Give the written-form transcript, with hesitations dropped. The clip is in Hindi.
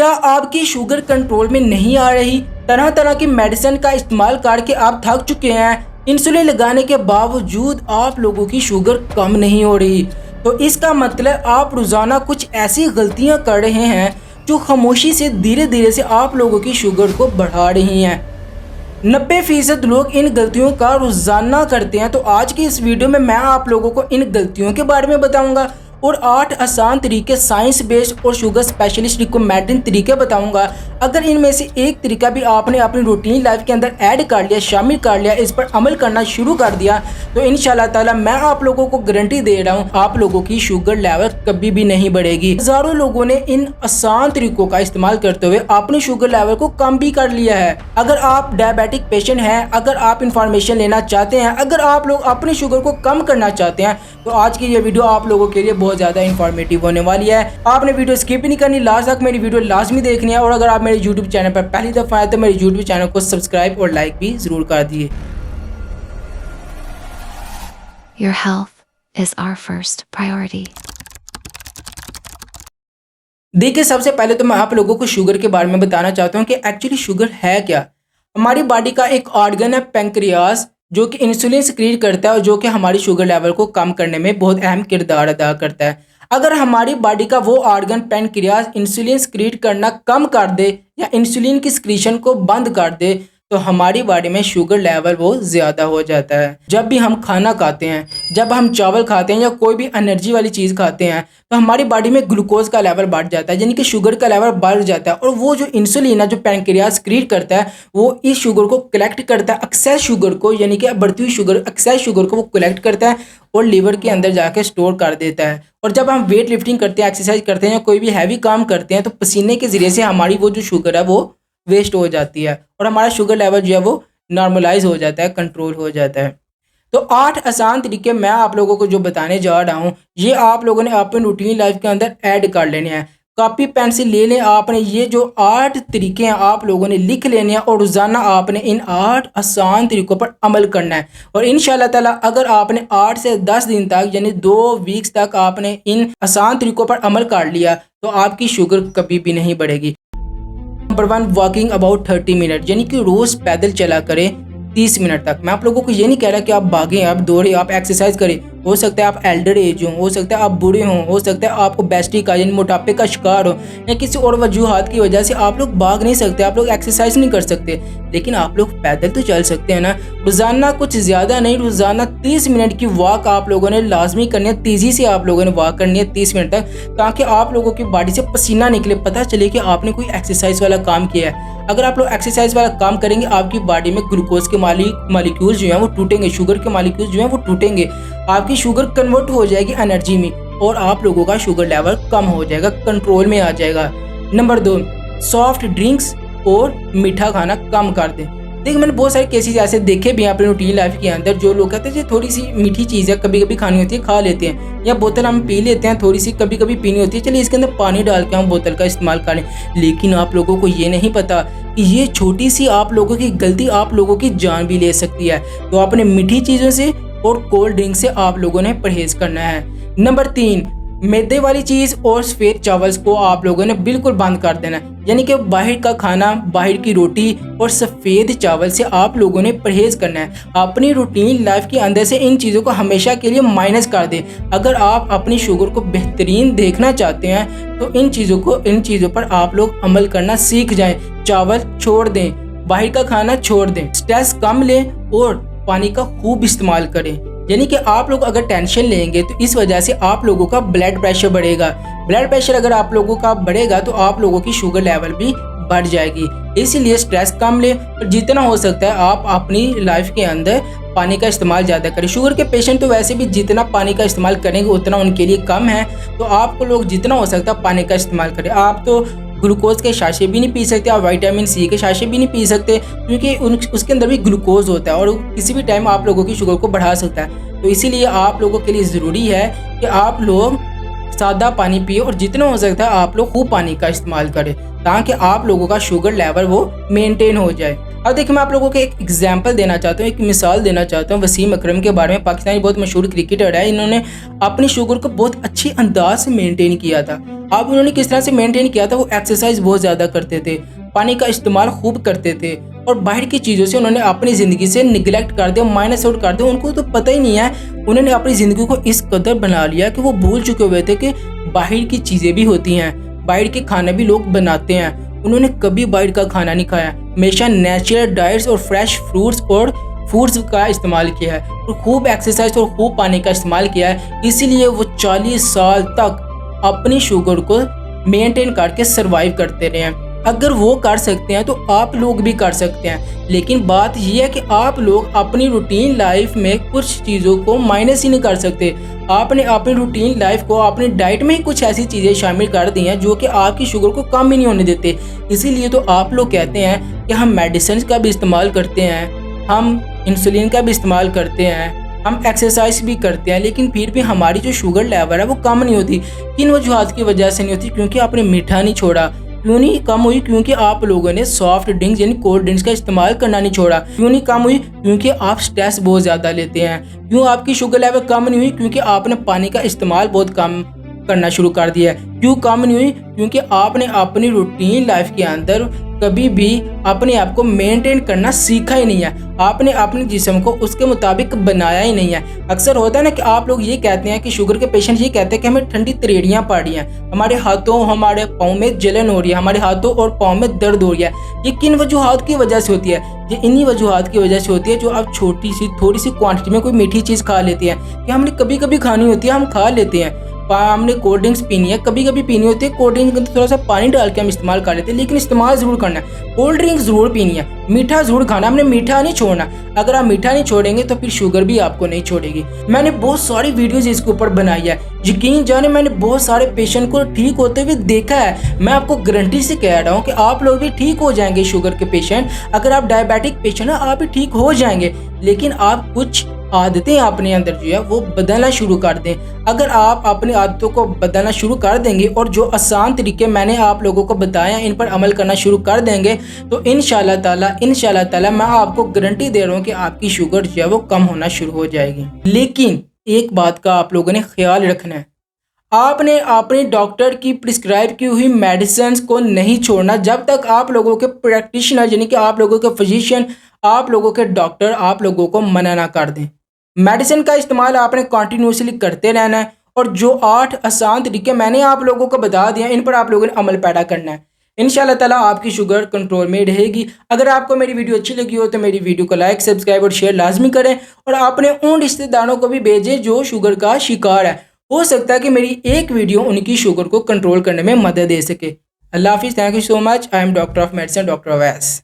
क्या आपकी शुगर कंट्रोल में नहीं आ रही? तरह तरह की मेडिसिन का इस्तेमाल करके आप थक चुके हैं। इंसुलिन लगाने के बावजूद आप लोगों की शुगर कम नहीं हो रही। तो इसका मतलब आप रोज़ाना कुछ ऐसी गलतियां कर रहे हैं जो खामोशी से धीरे धीरे से आप लोगों की शुगर को बढ़ा रही हैं। 90% लोग इन गलतियों का रोज़ाना करते हैं। तो आज की इस वीडियो में मैं आप लोगों को इन गलतियों के बारे में बताऊंगा और 8 आसान तरीके साइंस बेस्ड और शुगर स्पेशलिस्ट रिकमेंडेड तरीके बताऊंगा। अगर इनमें से एक तरीका भी आपने अपनी रूटीन लाइफ के अंदर ऐड कर लिया, शामिल कर लिया, इस पर अमल करना शुरू कर दिया, तो इंशाल्लाह ताला मैं आप लोगों को गारंटी दे रहा हूँ आप लोगों की शुगर लेवल कभी भी नहीं बढ़ेगी। हजारों लोगों ने इन आसान तरीकों का इस्तेमाल करते हुए अपनी शुगर लेवल को कम भी कर लिया है। अगर आप डायबिटिक पेशेंट हैं, अगर आप इंफॉर्मेशन लेना चाहते हैं, अगर आप लोग अपनी शुगर को कम करना चाहते हैं, तो आज की ये वीडियो आप लोगों के लिए बहुत ज़्यादा इंफॉर्मेटिव होने वाली है। आपने वीडियो स्किप नहीं करनी, लास्ट तक मेरी वीडियो लाजमी देखनी है। और अगर आप मेरे यूट्यूब चैनल पर पहली दफ़ा आए तो मेरे यूट्यूब चैनल को सब्सक्राइब और लाइक भी ज़रूर कर दिए। Your health is our first priority. देखिए, सबसे पहले तो मैं आप लोगों को शुगर के बारे में बताना चाहता हूँ कि एक्चुअली शुगर है क्या। हमारी बॉडी का एक ऑर्गन है पेंक्रियास, जो कि इंसुलिन सिक्रीट करता है और जो कि हमारी शुगर लेवल को कम करने में बहुत अहम किरदार अदा करता है। अगर हमारी बॉडी का वो ऑर्गन पेंक्रियास इंसुलिन सिक्रीट करना कम कर दे या इंसुलिन की सिक्रीशन को बंद कर दे, तो हमारी बॉडी में शुगर लेवल वो ज़्यादा हो जाता है। जब भी हम खाना खाते हैं, जब हम चावल खाते हैं या कोई भी एनर्जी वाली चीज़ खाते हैं, तो हमारी बॉडी में ग्लूकोज का लेवल बढ़ जाता है, यानी कि शुगर का लेवल बढ़ जाता है। और वो जो इंसुलिन है जो पैनक्रियास क्रिएट करता है, वो इस शुगर को कलेक्ट करता है, एक्सेस शुगर को, यानी कि बढ़ती हुई शुगर, एक्सेस शुगर को वो कलेक्ट करता है और लीवर के अंदर जाकर स्टोर कर देता है। और जब हम वेट लिफ्टिंग करते हैं, एक्सरसाइज करते हैं या कोई भी हैवी काम करते हैं, तो पसीने के ज़रिए से हमारी वो जो शुगर है वो वेस्ट हो जाती है और हमारा शुगर लेवल जो है वो नॉर्मलाइज हो जाता है, कंट्रोल हो जाता है। तो 8 आसान तरीके मैं आप लोगों को जो बताने जा रहा हूँ, ये आप लोगों ने अपनी रूटीन लाइफ के अंदर ऐड कर लेने हैं। कॉपी पेन से ले लें, आपने ये जो 8 तरीके हैं आप लोगों ने लिख लेने हैं और रोज़ाना आपने इन 8 आसान तरीकों पर अमल करना है। और इंशाल्लाह ताला अगर आपने 8 से 10 दिन तक, यानी 2 वीक्स तक आपने इन आसान तरीकों पर अमल कर लिया, तो आपकी शुगर कभी भी नहीं बढ़ेगी। नंबर 1, वॉकिंग अबाउट 30 मिनट, यानी कि रोज़ पैदल चला करें 30 मिनट तक। मैं आप लोगों को ये नहीं कह रहा कि आप भागें, आप दौड़ें, आप एक्सरसाइज करें। हो सकता है आप एल्डर एज हो सकता है आप बूढ़े हों, हो सकता है आपको बेस्टी का यानी मोटापे का शिकार हो या किसी और वजूहात की वजह से आप लोग भाग नहीं सकते, आप लोग एक्सरसाइज नहीं कर सकते, लेकिन आप लोग पैदल तो चल सकते हैं ना। रोज़ाना कुछ ज़्यादा नहीं, रोज़ाना 30 मिनट की वॉक आप लोगों ने लाजमी करनी है। तेज़ी से आप लोगों ने वॉक करनी है 30 मिनट तक, ताकि आप लोगों की बॉडी से पसीना निकले, पता चले कि आपने कोई एक्सरसाइज वाला काम किया है। अगर आप लोग एक्सरसाइज वाला काम करेंगे, आपकी बॉडी में ग्लूकोज के मालिक्यूल्स जो हैं वो टूटेंगे, शुगर के मालिक्यूल्स जो हैं वो टूटेंगे, आपकी शुगर कन्वर्ट हो जाएगी एनर्जी में और आप लोगों का शुगर लेवल कम हो जाएगा, कंट्रोल में आ जाएगा। नंबर 2, सॉफ्ट ड्रिंक्स और मीठा खाना कम कर दें। देखिए, मैंने बहुत सारे केसेस ऐसे देखे भी हैं अपनी रूटीन लाइफ के अंदर, जो लोग कहते हैं थोड़ी सी मीठी चीज़ है, कभी कभी खानी होती है, खा लेते हैं, या बोतल हम पी लेते हैं, थोड़ी सी कभी कभी पीनी होती है, चलिए इसके अंदर पानी डाल के हम बोतल का इस्तेमाल करें। लेकिन आप लोगों को ये नहीं पता कि ये छोटी सी आप लोगों की गलती आप लोगों की जान भी ले सकती है। तो अपने मीठी चीज़ों से और कोल्ड ड्रिंक से आप लोगों ने परहेज करना है। नंबर 3, मैदे वाली चीज़ और सफ़ेद चावल को आप लोगों ने बिल्कुल बंद कर देना है, यानी कि बाहर का खाना, बाहर की रोटी और सफ़ेद चावल से आप लोगों ने परहेज़ करना है। अपनी रूटीन लाइफ के अंदर से इन चीज़ों को हमेशा के लिए माइनस कर दें। अगर आप अपनी शुगर को बेहतरीन देखना चाहते हैं, तो इन चीज़ों पर आप लोग अमल करना सीख जाएँ। चावल छोड़ दें, बाहर का खाना छोड़ दें, स्ट्रेस कम लें और पानी का खूब इस्तेमाल करें। यानी कि आप लोग अगर टेंशन लेंगे तो इस वजह से आप लोगों का ब्लड प्रेशर बढ़ेगा। ब्लड प्रेशर अगर आप लोगों का बढ़ेगा तो आप लोगों की शुगर लेवल भी बढ़ जाएगी। इसीलिए स्ट्रेस कम लें और जितना हो सकता है आप अपनी लाइफ के अंदर पानी का इस्तेमाल ज़्यादा करें। शुगर के पेशेंट तो वैसे भी जितना पानी का इस्तेमाल करेंगे उतना उनके लिए कम है, तो आपको लोग जितना हो सकता है पानी का इस्तेमाल करें। आप तो ग्लूकोज के शाशे भी नहीं पी सकते, आप विटामिन सी के शाशे भी नहीं पी सकते, क्योंकि उसके अंदर भी ग्लूकोज होता है और किसी भी टाइम आप लोगों की शुगर को बढ़ा सकता है। तो इसीलिए आप लोगों के लिए ज़रूरी है कि आप लोग सादा पानी पिए और जितना हो सकता है आप लोग खूब पानी का इस्तेमाल करें, ताकि आप लोगों का शुगर लेवल वो मेंटेन हो जाए। अब देखिए मैं आप लोगों को एक एग्जांपल देना चाहता हूँ, एक मिसाल देना चाहता हूँ वसीम अकरम के बारे में। पाकिस्तानी बहुत मशहूर क्रिकेटर है, इन्होंने अपनी शुगर को बहुत अच्छी अंदाज से मेंटेन किया था। अब उन्होंने किस तरह से मेंटेन किया था, वो एक्सरसाइज बहुत ज़्यादा करते थे, पानी का इस्तेमाल खूब करते थे और बाहर की चीज़ों से उन्होंने अपनी ज़िंदगी से निगलेक्ट कर दिया, माइनस आउट कर दिया। उनको तो पता ही नहीं है, उन्होंने अपनी ज़िंदगी को इस कदर बना लिया कि वो भूल चुके हुए थे कि बाहर की चीज़ें भी होती हैं, बाहर के खाने भी लोग बनाते हैं। उन्होंने कभी बाहर का खाना नहीं खाया, हमेशा नेचुरल डाइट्स और फ्रेश फ्रूट्स और फूड्स का इस्तेमाल किया है और खूब एक्सरसाइज और खूब पानी का इस्तेमाल किया है। इसीलिए वो 40 साल तक अपनी शुगर को मेंटेन करके सरवाइव करते रहे हैं। अगर वो कर सकते हैं तो आप लोग भी कर सकते हैं। लेकिन बात यह है कि आप लोग अपनी रूटीन लाइफ में कुछ चीज़ों को माइनस ही नहीं कर सकते। आपने अपनी रूटीन लाइफ को अपनी डाइट में ही कुछ ऐसी चीज़ें शामिल कर दी हैं जो कि आपकी शुगर को कम ही नहीं होने देते। इसीलिए तो आप लोग कहते हैं कि हम मेडिसिन का भी इस्तेमाल करते हैं, हम इंसुलिन का भी इस्तेमाल करते हैं, हम एक्सरसाइज भी करते हैं, लेकिन फिर भी हमारी जो शुगर लेवल है वो कम नहीं होती। किन वजूहत की वजह से नहीं होती? क्योंकि आपने मीठा नहीं छोड़ा। क्यों नहीं कम हुई? क्योंकि आप लोगों ने सॉफ्ट ड्रिंक्स यानी कोल्ड ड्रिंक्स का इस्तेमाल करना नहीं छोड़ा। क्यों नहीं कम हुई? क्योंकि आप स्ट्रेस बहुत ज़्यादा लेते हैं। क्यों आपकी शुगर लेवल कम नहीं हुई? क्योंकि आपने पानी का इस्तेमाल बहुत कम करना शुरू कर दिया है। क्यों कम नहीं हुई? क्योंकि आपने अपनी रूटीन लाइफ के अंदर कभी भी अपने आप को मेंटेन करना सीखा ही नहीं है। आपने अपने जिस्म को उसके मुताबिक बनाया ही नहीं है। अक्सर होता है ना कि आप लोग ये कहते हैं कि शुगर के पेशेंट ये कहते हैं कि हमें ठंडी तरेड़ियाँ पड़ रही हैं, हमारे हाथों हमारे पाँव में जलन हो रही है, हमारे हाथों और पाँव में दर्द हो रही है। ये किन वजूहात की वजह से होती है? ये इन्हीं वजूहात की वजह से होती है जो आप छोटी सी थोड़ी सी क्वांटिटी में कोई मीठी चीज़ खा लेते हैं कि हमने कभी कभी खानी होती है, हम खा लेते हैं। हमने कोल्ड ड्रिंक्स पीनी है, कभी कभी पीनी होती है, कोल्ड ड्रिंक में थोड़ा सा पानी डाल के हम इस्तेमाल कर लेते हैं, लेकिन इस्तेमाल ज़रूर करना है। कोल्ड ड्रिंक ज़रूर पीनी है, मीठा ज़रूर खाना, हमने मीठा नहीं छोड़ना। अगर आप मीठा नहीं छोड़ेंगे तो फिर शुगर भी आपको नहीं छोड़ेगी। मैंने बहुत सारी वीडियोज़ इसके ऊपर बनाई है, यकीन जाने मैंने बहुत सारे पेशेंट को ठीक होते हुए देखा है। मैं आपको गारंटी से कह रहा हूँ कि आप लोग भी ठीक हो जाएंगे। शुगर के पेशेंट, अगर आप डायबिटिक पेशेंट हैं, आप भी ठीक हो जाएंगे। लेकिन आप कुछ आदतें अपने अंदर जो है वो बदलना शुरू कर दें। अगर आप अपनी आदतों को बदलना शुरू कर देंगे और जो आसान तरीके मैंने आप लोगों को बताया इन पर अमल करना शुरू कर देंगे तो इंशाल्लाह ताला मैं आपको गारंटी दे रहा हूँ कि आपकी शुगर जो है वो कम होना शुरू हो जाएगी। लेकिन एक बात का आप लोगों ने ख्याल रखना है, आपने अपने डॉक्टर की प्रिस्क्राइब की हुई मेडिसिन को नहीं छोड़ना जब तक आप लोगों के प्रैक्टिशनर यानी कि आप लोगों के फिजिशियन, आप लोगों के डॉक्टर आप लोगों को मना ना कर दें। मेडिसिन का इस्तेमाल आपने कंटिन्यूसली करते रहना है और जो 8 आसान तरीके मैंने आप लोगों को बता दिए इन पर आप लोगों ने अमल पैदा करना है। इंशाल्लाह ताला आपकी शुगर कंट्रोल में रहेगी। अगर आपको मेरी वीडियो अच्छी लगी हो तो मेरी वीडियो को लाइक, सब्सक्राइब और शेयर लाजमी करें और अपने उन रिश्तेदारों को भी भेजें जो शुगर का शिकार है। हो सकता है कि मेरी एक वीडियो उनकी शुगर को कंट्रोल करने में मदद दे सके। अल्लाह हाफिज़, thank you so much. I am doctor of medicine, doctor Awais.